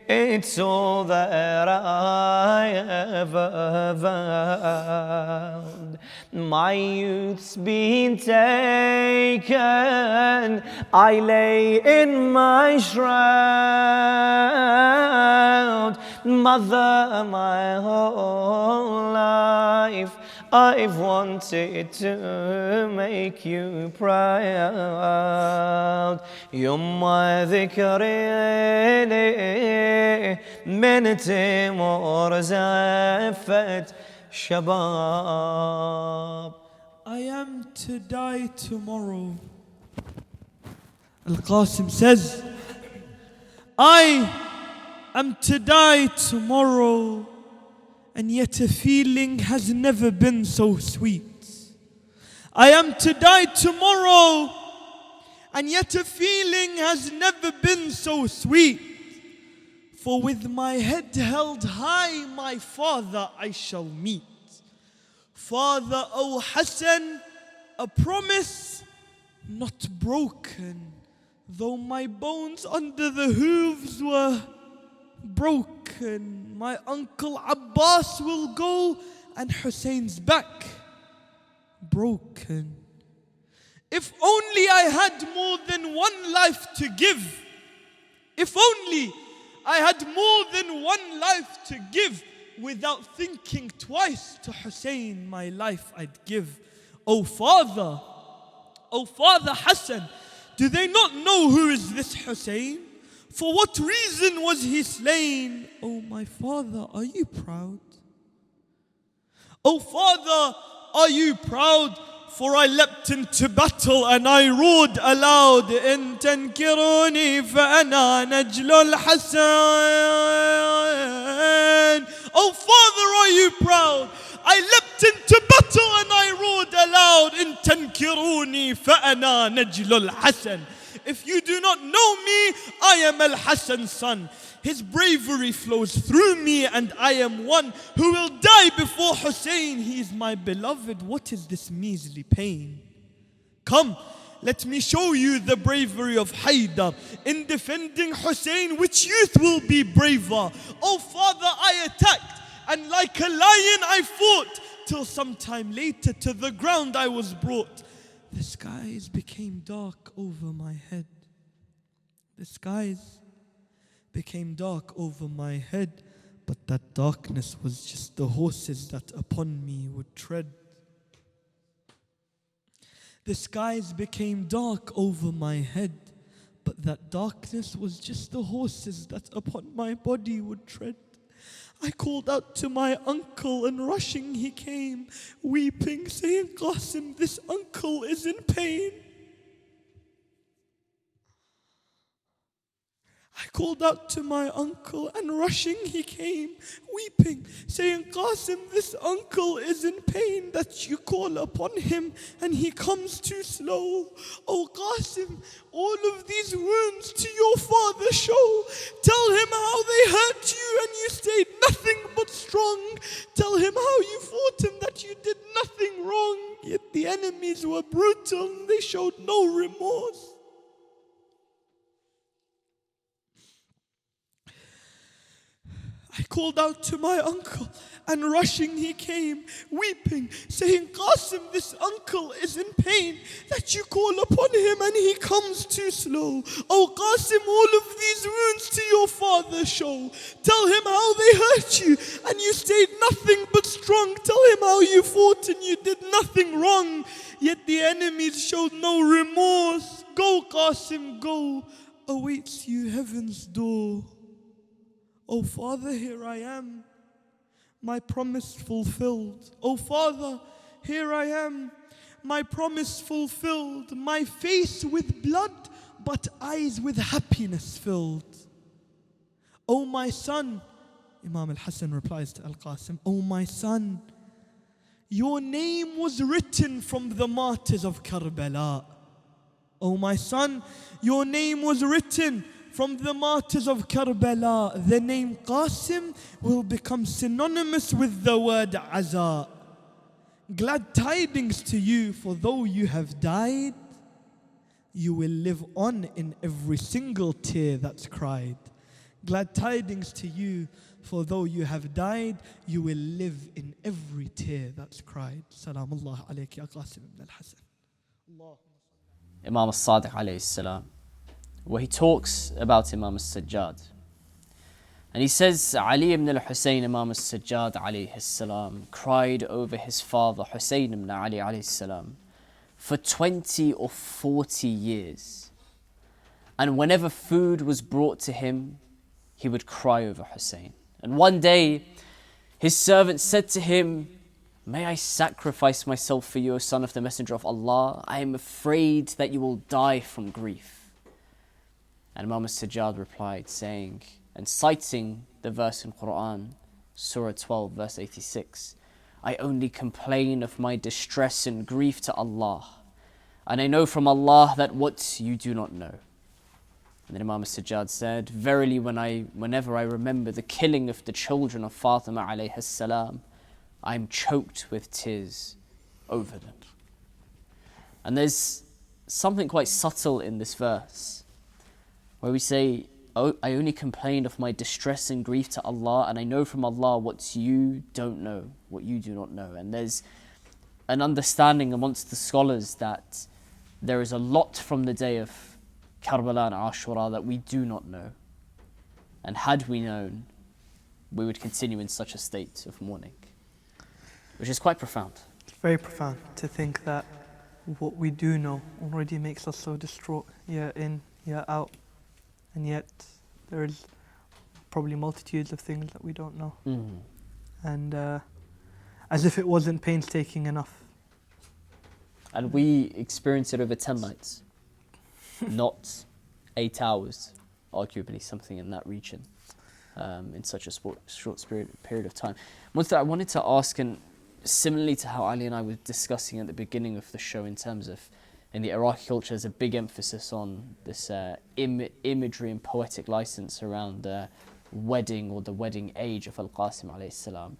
A: It's all that I ever vowed. My youth's been taken, I lay in my shroud. Mother, my whole life I've wanted to make you proud. يما ذكريني من تمر زفت شباب.
D: I am to die tomorrow. Al-Qasim says, I am to die tomorrow, and yet a feeling has never been so sweet. I am to die tomorrow, and yet a feeling has never been so sweet. For with my head held high, my father I shall meet. Father, O Hassan, a promise not broken, though my bones under the hooves were broken. My uncle Abbas will go, and Hussein's back broken. If only I had more than one life to give. If only I had more than one life to give. Without thinking twice, to Hussein my life I'd give. Oh Father Hassan, do they not know who is this Hussein? For what reason was he slain? Oh my father, are you proud? Oh father, are you proud? For I leapt into battle and I roared aloud, إن تنكروني فأنا نجل الحسن. Oh father, are you proud? I leapt into battle and I roared aloud, إن تنكروني فأنا نجل الحسن. If you do not know me, I am Al-Hassan's son. His bravery flows through me, and I am one who will die before Hussein. He is my beloved. What is this measly pain? Come, let me show you the bravery of Haydar. In defending Hussein, which youth will be braver? Oh father, I attacked, and like a lion I fought, till sometime later to the ground I was brought. The skies became dark over my head. The skies became dark over my head, but that darkness was just the horses that upon me would tread. The skies became dark over my head, but that darkness was just the horses that upon my body would tread. I called out to my uncle, and rushing he came, weeping, saying, Qassim, this uncle is in pain. I called out to my uncle, and rushing he came, weeping, saying, Qassim, this uncle is in pain, that you call upon him and he comes too slow. Oh Qassim, all of these wounds to your father show. Tell him how they hurt you and you stayed nothing but strong. Tell him how you fought him, that you did nothing wrong. Yet the enemies were brutal, they showed no remorse. I called out to my uncle, and rushing he came, weeping, saying, Qassim, this uncle is in pain, that you call upon him and he comes too slow. Oh Qassim, all of these wounds to your father show. Tell him how they hurt you, and you stayed nothing but strong. Tell him how you fought and you did nothing wrong. Yet the enemies showed no remorse. Go Qassim, go, awaits you heaven's door. Oh Father, here I am, my promise fulfilled. Oh Father, here I am, my promise fulfilled. My face with blood, but eyes with happiness filled. Oh my son, Imam al-Hassan replies to Al-Qasim, oh my son, your name was written from the martyrs of Karbala. Oh my son, your name was written from the martyrs of Karbala. The name Qassim will become synonymous with the word Aza. Glad tidings to you, for though you have died, you will live on in every single tear that's cried. Glad tidings to you, for though you have died, you will live in every tear that's cried. Salamullah alayk ya Qassim ibn al-Hassan.
B: Imam Sadiq alayhi salam, where he talks about Imam al-Sajjad. And he says, Ali ibn al-Hussein, Imam al-Sajjad alayhi salam, cried over his father, Hussein ibn Ali alayhi salam, for 20 or 40 years. And whenever food was brought to him, he would cry over Hussein. And one day, his servant said to him, may I sacrifice myself for you, O son of the Messenger of Allah? I am afraid that you will die from grief. And Imam al-Sajjad replied, saying, and citing the verse in Quran, Surah 12, verse 86, I only complain of my distress and grief to Allah, and I know from Allah that what you do not know. And then Imam al-Sajjad said, verily whenever I remember the killing of the children of Fatima alayhi salam, I am choked with tears over them. And there's something quite subtle in this verse, where we say, oh, I only complain of my distress and grief to Allah, and I know from Allah what you don't know, what you do not know. And there's an understanding amongst the scholars that there is a lot from the day of Karbala and Ashura that we do not know. And had we known, we would continue in such a state of mourning, which is quite profound.
E: It's very profound to think that what we do know already makes us so distraught, year in, year out. And yet, there is probably multitudes of things that we don't know.
B: Mm.
E: And as if it wasn't painstaking enough.
B: And we experience it over 10 nights, not 8 hours, arguably something in that region, in such a short period of time. One thing I wanted to ask, and similarly to how Ali and I were discussing at the beginning of the show in terms of in the Iraqi culture, there's a big emphasis on this imagery and poetic license around wedding or the wedding age of Al-Qasim alayhi salam.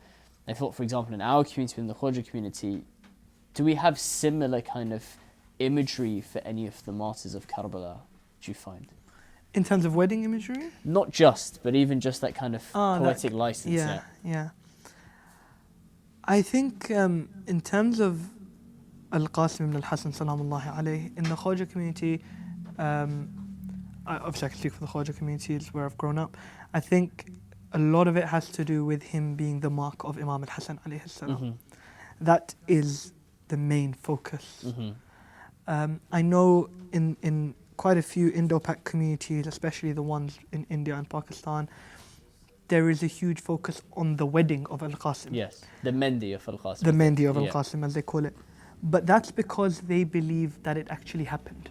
B: I thought, for example, in our community, in the Khoja community, do we have similar kind of imagery for any of the martyrs of Karbala, do you find?
E: In terms of wedding imagery?
B: Not just, but even just that kind of poetic license.
E: Yeah. I think in terms of Al-Qasim ibn al-Hasan salamullahi alayhi, in the Khoja community, obviously I can speak for the Khoja community, it's where I've grown up. I think a lot of it has to do with him being the mark of Imam al-Hasan alayhi salam. That is the main focus. I know in quite a few Indo-Pak communities, especially the ones in India and Pakistan, there is a huge focus on the wedding of Al-Qasim.
B: Yes, the Mendi of Al-Qasim.
E: The Mendi of Al-Qasim, as they call it. But that's because they believe that it actually happened.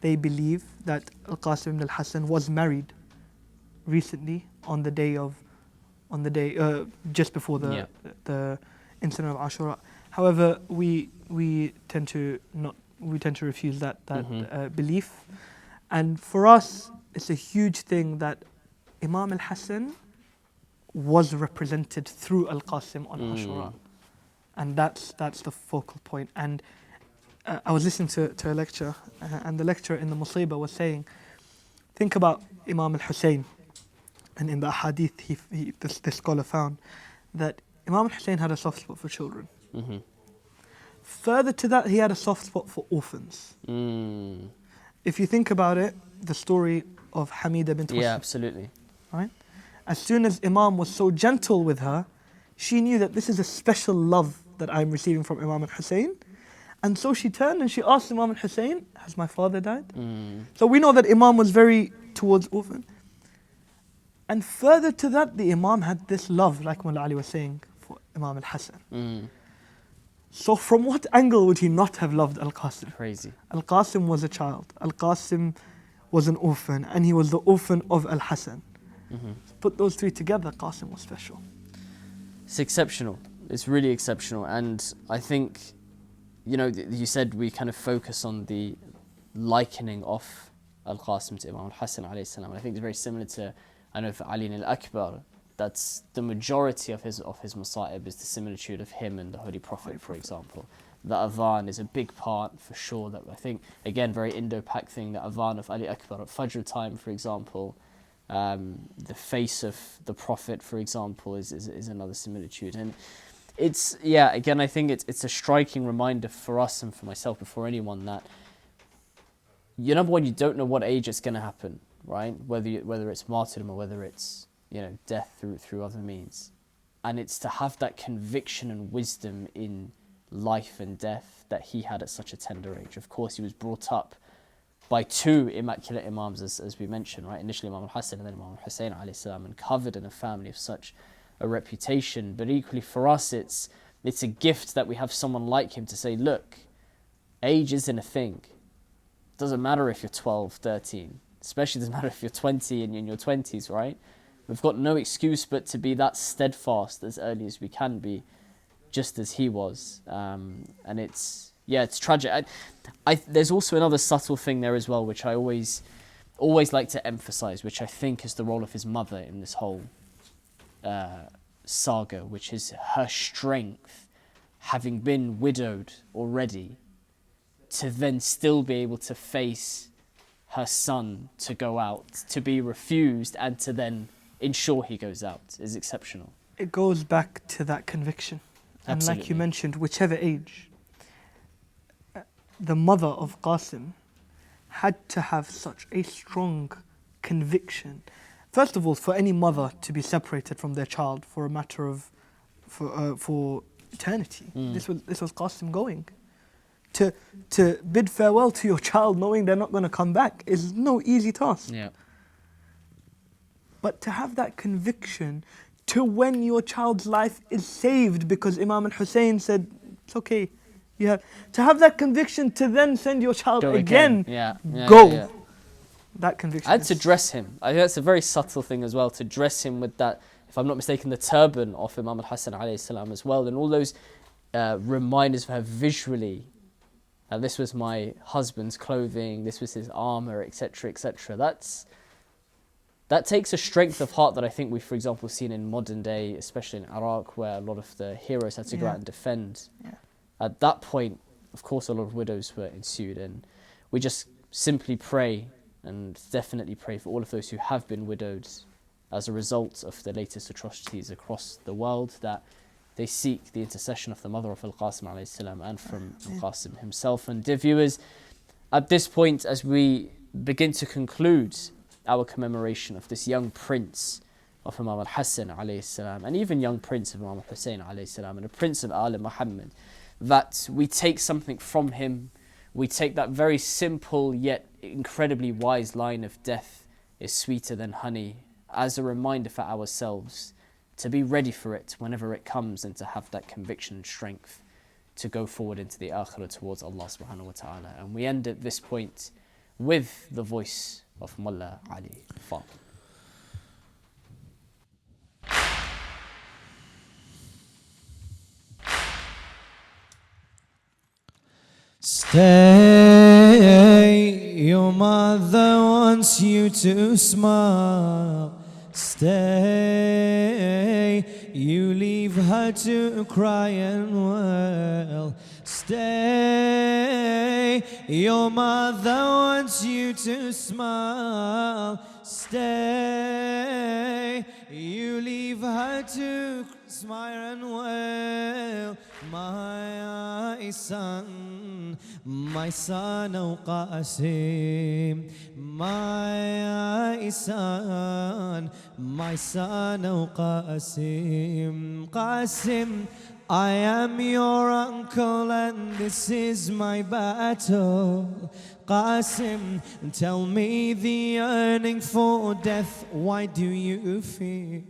E: They believe that Al-Qasim ibn al-Hasan was married recently on the day just before the incident of Ashura. However, we tend to refuse that belief, and for us, it's a huge thing that Imam al-Hasan was represented through Al-Qasim on Ashura, and that's the focal point. And I was listening to a lecture, and the lecturer in the Musibah was saying, think about Imam al-Hussein, and in the hadith, this scholar found that Imam al-Hussein had a soft spot for children. Further to that, he had a soft spot for orphans. If you think about it, the story of Hamida bint Wahb.
B: Yeah, absolutely.
E: Right? As soon as Imam was so gentle with her, she knew that this is a special love that I'm receiving from Imam al-Hussein. And so she turned and she asked Imam al-Hussein, has my father died? So we know that Imam was very towards orphan. And further to that, the Imam had this love, like Mullah Ali was saying, for Imam al-Hasan. So from what angle would he not have loved Al-Qasim?
B: Crazy.
E: Al-Qasim was a child. Al-Qasim was an orphan, and he was the orphan of Al-Hasan. Put those three together, Qasim was special.
B: It's exceptional. It's really exceptional. And I think, you said we kind of focus on the likening of Al-Qasim to Imam al-Hasan alayhi salam. I think it's very similar to, I know for Ali al-Akbar, that's the majority of his masa'ib is the similitude of him and the Holy Prophet, for example. The adhan is a big part, for sure, that I think, again, very Indo-Pak thing, the adhan of Ali Akbar at Fajr time, for example. The face of the Prophet, for example, is another similitude. And it's, again, I think it's a striking reminder for us and for myself, before anyone, that number one, you don't know what age it's going to happen, right? Whether it's martyrdom or whether it's death through other means. And it's to have that conviction and wisdom in life and death that he had at such a tender age. Of course, he was brought up by two immaculate Imams, as we mentioned, right? Initially Imam al-Hasan and then Imam Hussein alayhi salam, and covered in a family of such a reputation. But equally for us, it's a gift that we have someone like him to say, look, age isn't a thing. It doesn't matter if you're 12, 13. Especially doesn't matter if you're 20 and you're in your 20s, right? We've got no excuse but to be that steadfast as early as we can be, just as he was. And it's tragic. There's also another subtle thing there as well, which I always like to emphasize, which I think is the role of his mother in this whole saga, which is her strength, having been widowed already, to then still be able to face her son to go out, to be refused, and to then ensure he goes out, is exceptional.
E: It goes back to that conviction. And like you mentioned, whichever age, the mother of Qasim had to have such a strong conviction. First of all, for any mother to be separated from their child for a matter of, for eternity. This was Qasim going. To bid farewell to your child knowing they're not going to come back is no easy task.
B: Yeah.
E: But to have that conviction to when your child's life is saved because Imam al-Hussein said, it's okay. To have that conviction to then send your child again. Go.
B: Yeah.
E: That conviction.
B: And to dress him. I think that's a very subtle thing as well, to dress him with that, if I'm not mistaken, the turban of Imam al-Hasan alayhi salam as well. And all those reminders of her visually This was my husband's clothing, this was his armor, etc., etc. That takes a strength of heart that I think we've, for example, seen in modern day, especially in Iraq, where a lot of the heroes had to go out and defend. At that point, of course, a lot of widows were ensued, and we just simply pray, and definitely pray for all of those who have been widowed as a result of the latest atrocities across the world, that they seek the intercession of the mother of Al-Qasim alayhi salam and from Al-Qasim himself. And dear viewers, at this point, as we begin to conclude our commemoration of this young prince of Imam al-Hassan alayhi salam, and even young prince of Imam Hussein alayhi salam, and a prince of Al Muhammad, that we take something from him. We take that very simple yet incredibly wise line of death is sweeter than honey, as a reminder for ourselves to be ready for it whenever it comes, and to have that conviction and strength to go forward into the akhirah towards Allah subhanahu wa ta'ala. And we end at this point with the voice of Mullah Ali Fadhil.
A: Stay, your mother wants you to smile. Stay, you leave her to cry and wail. Stay, your mother wants you to smile. Stay, you leave her to smile and wail. My son, oh Qassim, my son, oh Qassim, Qassim, I am your uncle and this is my battle. Qassim, tell me the yearning for death, why do you feel?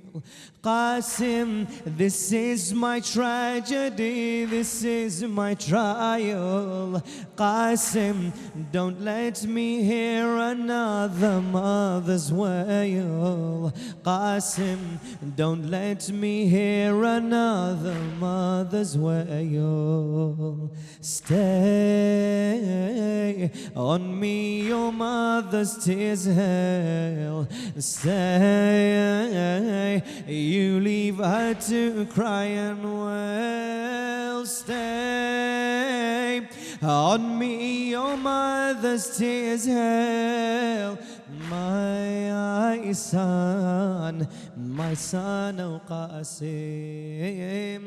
A: Qassim, this is my tragedy, this is my trial. Qassim, don't let me hear another mother's wail. Qassim, don't let me hear another mother's wail. Stay, on me your mother's tears hail. Stay, you leave her to cry and wail. Stay, on me your mother's tears hail. My son, oh Qassim,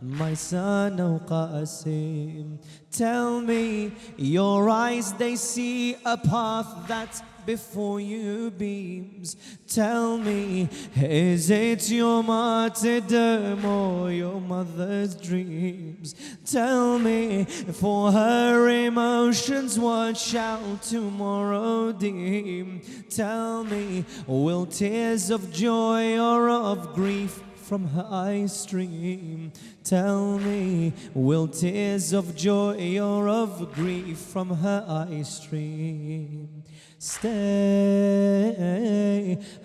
A: my son, oh Qassim. Tell me, your eyes, they see a path that before you beams. Tell me, is it your martyrdom or your mother's dreams? Tell me, for her emotions, what shall tomorrow deem? Tell me, will tears of joy or of grief from her eyes stream? Tell me, will tears of joy or of grief from her eyes stream? Stay,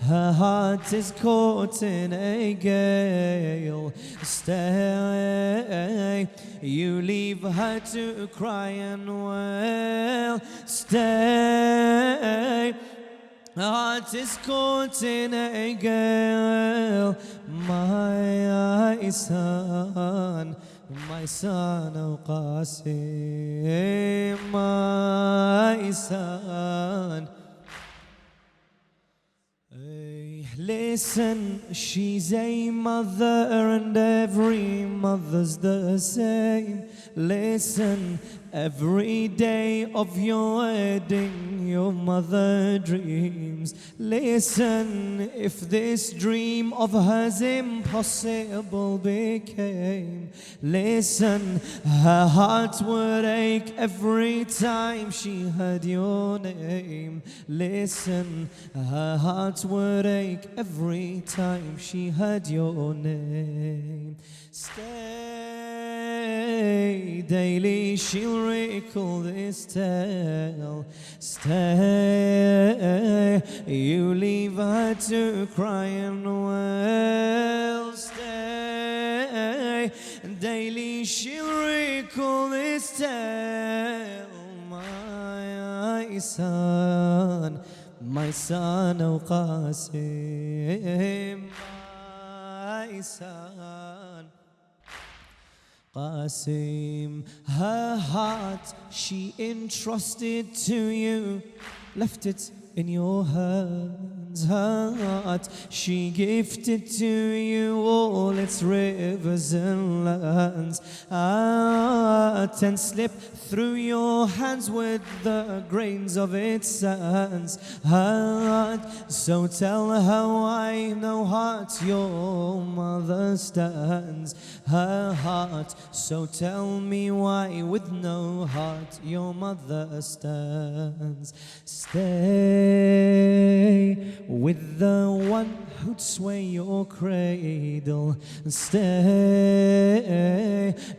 A: her heart is caught in a gale. Stay, you leave her to cry and wail. Stay, her heart is caught in a gale. My son, oh Qassim, my son. Hey, listen, she's a mother and every mother's the same. Listen, every day of your wedding, your mother dreams. Listen, if this dream of hers impossible became. Listen, her heart would ache every time she heard your name. Listen, her heart would ache every time she heard your name. Stay, daily she'll recall this tale. Stay, you leave her to cry and wail. Stay, daily she'll recall this tale. My son, oh Qassim, my son, Qassim. Her heart she entrusted to you, left it in your hands. Her heart she gifted to you, all its rivers and lands. And slip through your hands with the grains of its sands. Her heart, so tell her why no heart your mother stands. Her heart, so tell me why with no heart your mother stands. Stay with the one who'd sway your cradle. Stay,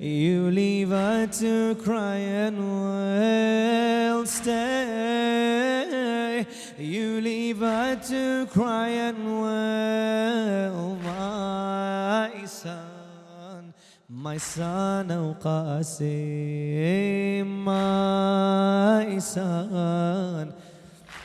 A: you leave her to cry and wail. Stay, you leave her to cry and wail. My son, oh Qassim, my son.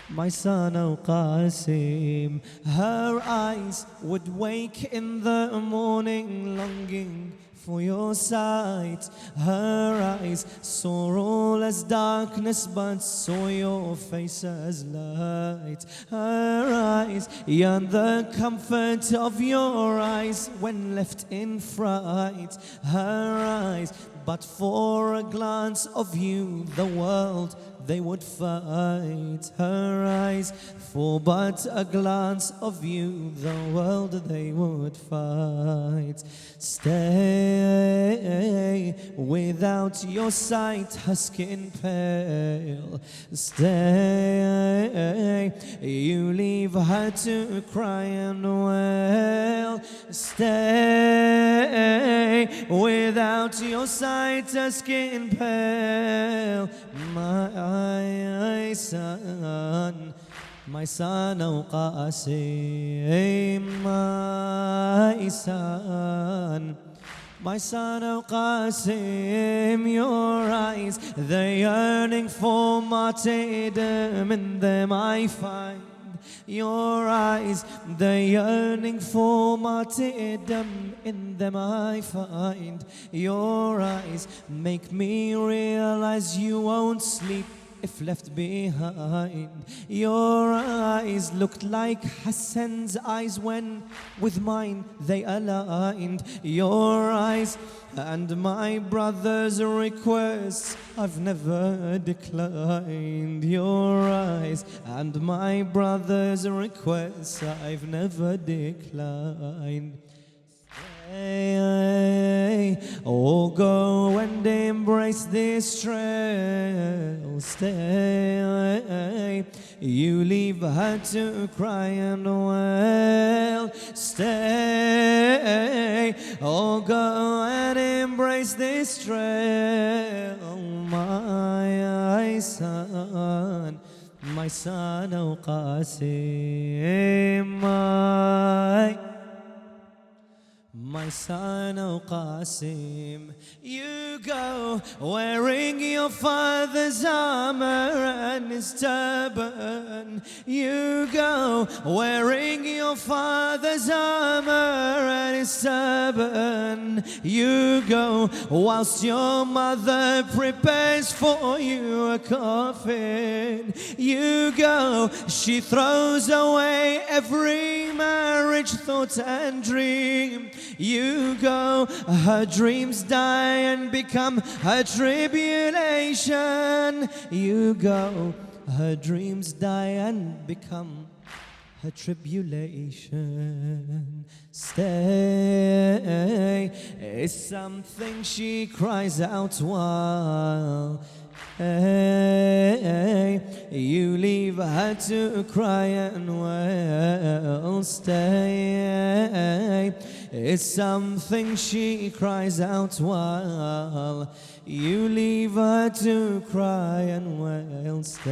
A: My son, oh Qassim. Her eyes would wake in the morning longing for your sight. Her eyes saw all as darkness but saw your face as light. Her eyes yearned the comfort of your eyes when left in fright. Her eyes, but for a glance of you, the world they would fight. Her eyes, for but a glance of you, the world they would fight. Stay, without your sight, her skin pale. Stay, you leave her to cry and wail. Stay, without your sight, her skin pale. My son, oh Qassim, my son. My son, oh Qassim, your eyes, they're yearning for martyrdom, in them I find. Your eyes, they're yearning for martyrdom, in them I find. Your eyes make me realize you won't sleep if left behind. Your eyes looked like Hassan's eyes when with mine they aligned. Your eyes and my brother's requests I've never declined. Your eyes and my brother's requests I've never declined. Stay, oh go and embrace this trail. Stay, you leave her to cry and wail. Stay, oh go and embrace this trail. My son, my son, oh Qassim, my son, oh Qassim. You go wearing your father's armor and his turban. You go wearing your father's armor and his turban. You go whilst your mother prepares for you a coffin. You go, she throws away every marriage thought and dream. You go, her dreams die and become her tribulation. You go, her dreams die and become her tribulation. Stay is something she cries out while you leave her to cry and wail. Stay, it's something she cries out while you leave her to cry and wail. Stay.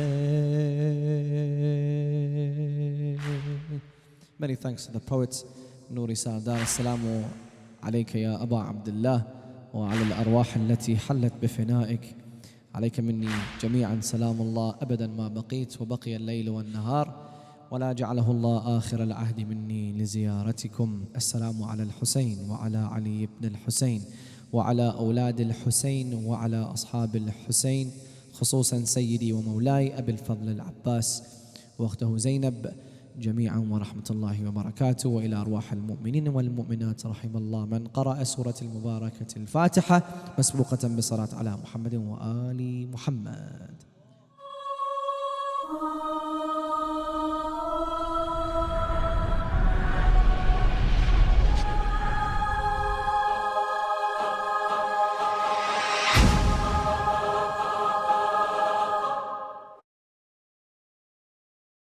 A: Many thanks to the poet Nouri Sardar. Assalamu alayka ya Aba Abdullah. وعلى الأرواح التي حلت بفنائك. عليك مني جميعا سلام الله أبدا ما بقيت وبقي الليل والنهار، ولا جعله الله آخر العهد مني لزيارتكم. السلام على الحسين وعلى علي بن الحسين وعلى أولاد الحسين وعلى أصحاب الحسين، خصوصا سيدي ومولاي أبي الفضل العباس وأخته زينب جميعا ورحمة الله وبركاته، وإلى أرواح المؤمنين والمؤمنات رحم الله من قرأ سورة المباركة الفاتحة مسبوقة بصلاة على محمد وآل محمد.